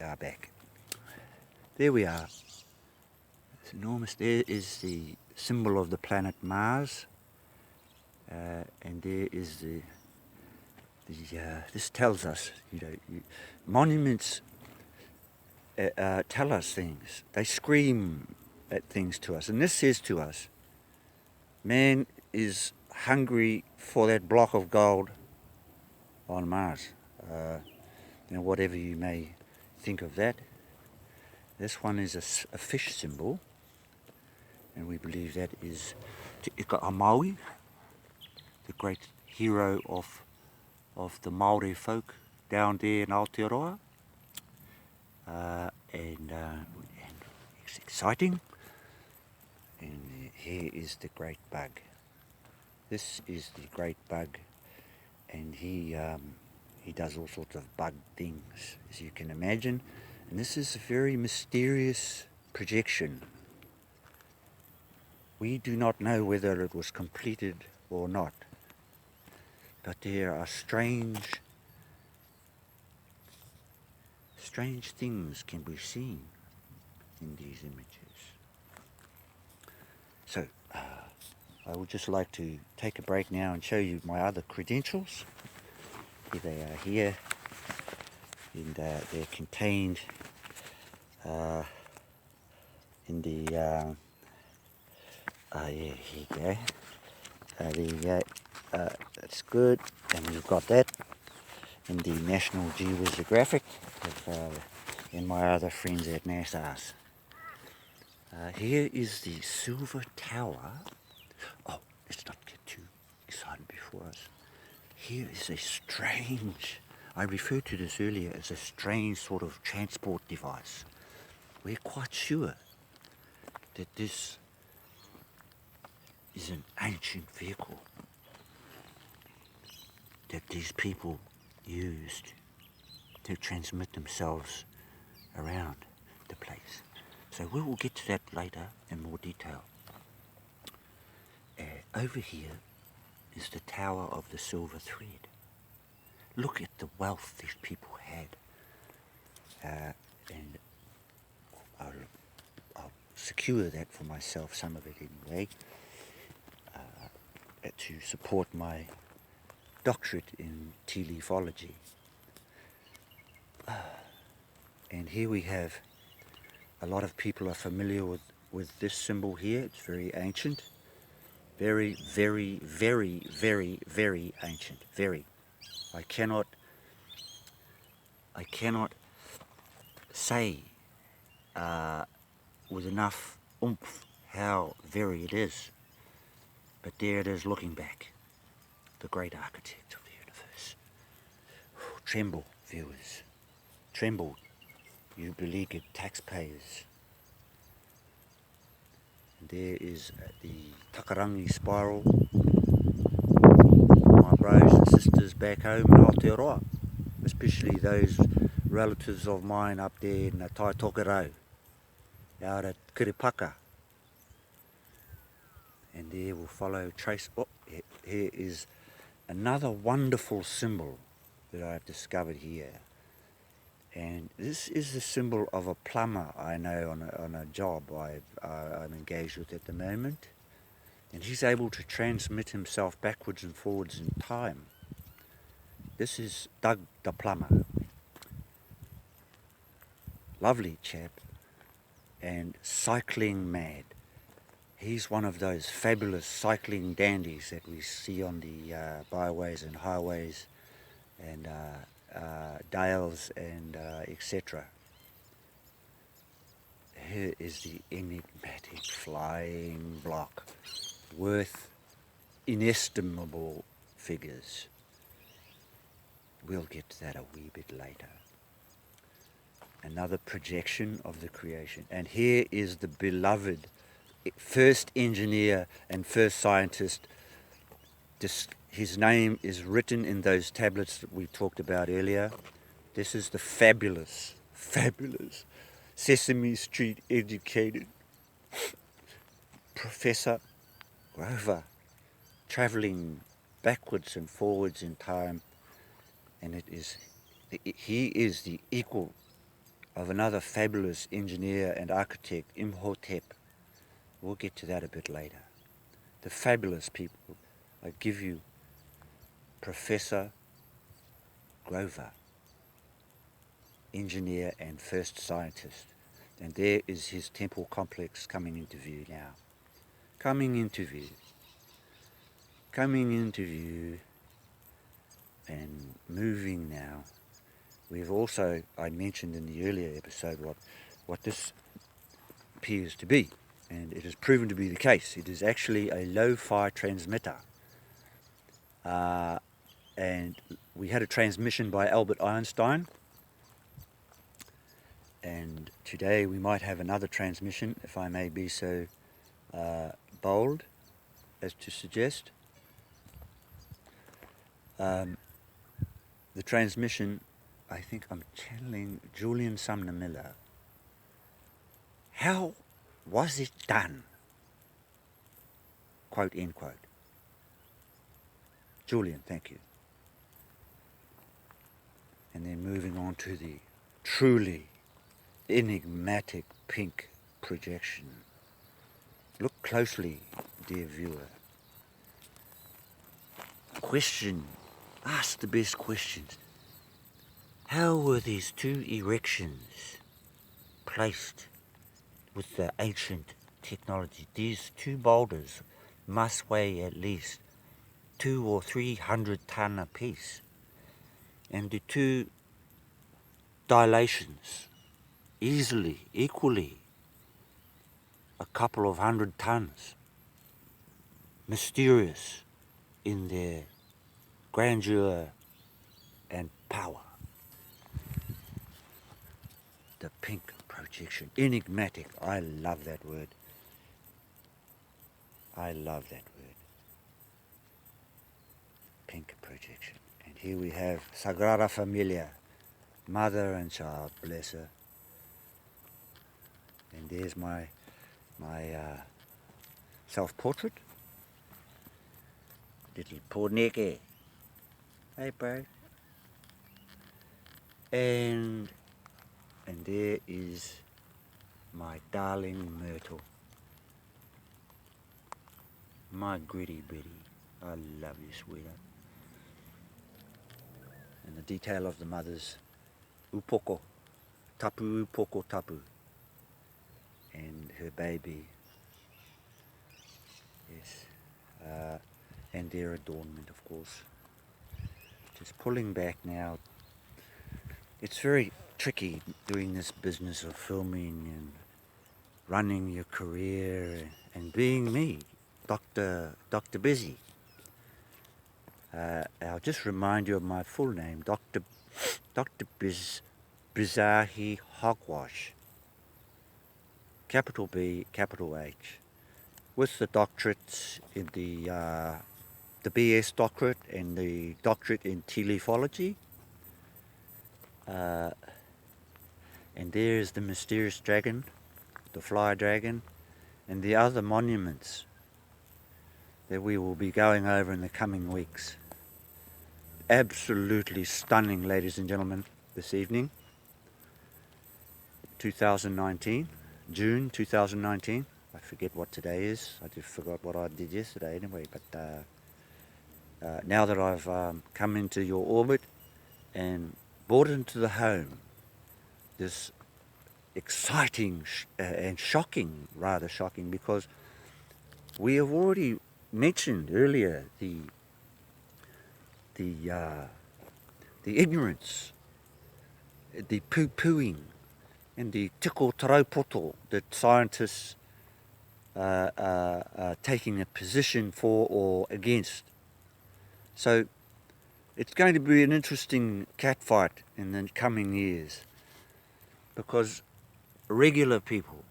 We are back. There we are. It's enormous. There is the symbol of the planet Mars, and there is the this tells us, monuments tell us things. They scream at things to us, and this says to us, man is hungry for that block of gold on Mars. Whatever you may think of that. This one is a fish symbol, and we believe that is Te Ika Maui, the great hero of the Māori folk down there in Aotearoa. And it's exciting. And here is the great bug. This is the great bug, and he does all sorts of bug things, as you can imagine. And this is a very mysterious projection. We do not know whether it was completed or not, but there are strange things can be seen in these images. So I would just like to take a break now and show you my other credentials. Here they are here, and they're contained in the here you go. There you go. That's good, and we've got that in the National Geographic and my other friends at NASA's. Here is the Silver Tower. Oh, let's not get too excited before us. Here is a strange, I referred to this earlier as a strange sort of transport device. We're quite sure that this is an ancient vehicle that these people used to transmit themselves around the place. So we will get to that later in more detail. Over here is the Tower of the Silver Thread. Look at the wealth these people had. And I'll secure that for myself, some of it anyway, to support my doctorate in tea leafology. And here we have, a lot of people are familiar with this symbol here. It's very ancient. Very, very, very, very, very ancient. Very. I cannot say with enough oomph how very it is. But there it is looking back. The great architect of the universe. Tremble, viewers. Tremble, you beleaguered taxpayers. And there is the Takarangi spiral. My brothers and sisters back home in Aotearoa, especially those relatives of mine up there in the Tai Tokerau, out at Kiripaka. And there will follow trace. Oh, here is another wonderful symbol that I've discovered here. And this is the symbol of a plumber I know on a job I'm engaged with at the moment. And he's able to transmit himself backwards and forwards in time. This is Doug the plumber. Lovely chap, and cycling mad. He's one of those fabulous cycling dandies that we see on the byways and highways and dales and etc. Here is the enigmatic flying block, worth inestimable figures. We'll get to that a wee bit later. Another projection of the creation. And here is the beloved first engineer and first scientist. His name is written in those tablets that we talked about earlier. This is the fabulous Sesame Street educated Professor Grover, traveling backwards and forwards in time, and he is the equal of another fabulous engineer and architect, Imhotep. We'll get to that a bit later. The fabulous people. I give you Professor Grover, engineer and first scientist. And there is his temple complex coming into view now. Coming into view. Coming into view and moving now. We've also, I mentioned in the earlier episode what this appears to be, and it has proven to be the case. It is actually a lo-fi transmitter. And we had a transmission by Albert Einstein, and today we might have another transmission, if I may be so bold as to suggest. The transmission, I think I'm channeling Julian Sumner Miller. How was it done? Quote, end quote. Julian, thank you. And then moving on to the truly enigmatic pink projection. Look closely, dear viewer. Question, ask the best questions. How were these two erections placed with the ancient technology? These two boulders must weigh at least 200 or 300 ton apiece. And the two dilations easily, equally, a couple of 100 tons. Mysterious in their grandeur and power. The pink projection. Enigmatic. I love that word. I love that word. Pink projection. And here we have Sagrada Familia. Mother and child, bless her. And there's my self-portrait. Little Porneke. Hey, bro. And there is my darling Myrtle. My gritty bitty. I love you, sweetheart. And the detail of the mother's upoko. Tapu upoko tapu. And her baby. Yes. And their adornment, of course. Just pulling back now. It's very tricky doing this business of filming and running your career and being me, Dr. Busy. I'll just remind you of my full name, Dr. Bizahi Hogwash. Capital B, capital H. With the doctorates in the BS doctorate and the doctorate in telephology. And there's the mysterious dragon, the fly dragon, and the other monuments that we will be going over in the coming weeks. Absolutely stunning, ladies and gentlemen, this evening. 2019, June 2019. I forget what today is. I just forgot what I did yesterday anyway. But now that I've come into your orbit and brought into the home, this exciting and shocking, rather shocking, because we have already mentioned earlier the ignorance, the poo-pooing, and the tiko tarapoto that scientists are taking a position for or against. So it's going to be an interesting catfight in the coming years, because regular people,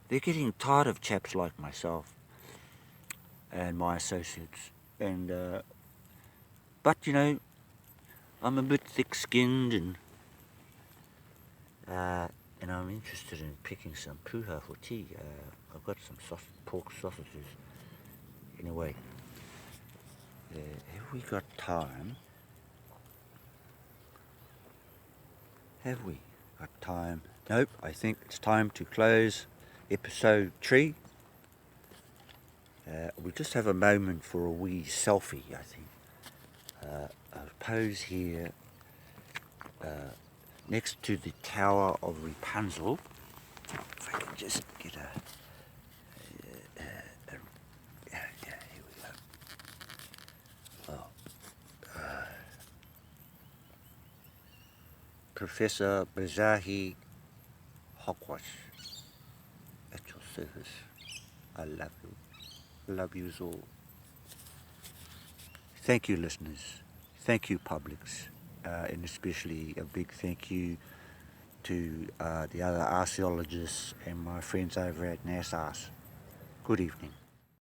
they're getting tired of chaps like myself and my associates. And but you know, I'm a bit thick-skinned and I'm interested in picking some puha for tea. I've got some pork sausages. Anyway, have we got time? Have we? What time? Nope, I think it's time to close episode 3. We'll just have a moment for a wee selfie, I think. I'll pose here next to the Tower of Rapunzel. If I can just get yeah, here we go. Oh, Professor Bazahi Hogwash at your service. I love you. Love you all. Thank you, listeners. Thank you, publics. And especially a big thank you to the other archaeologists and my friends over at NASA's. Good evening.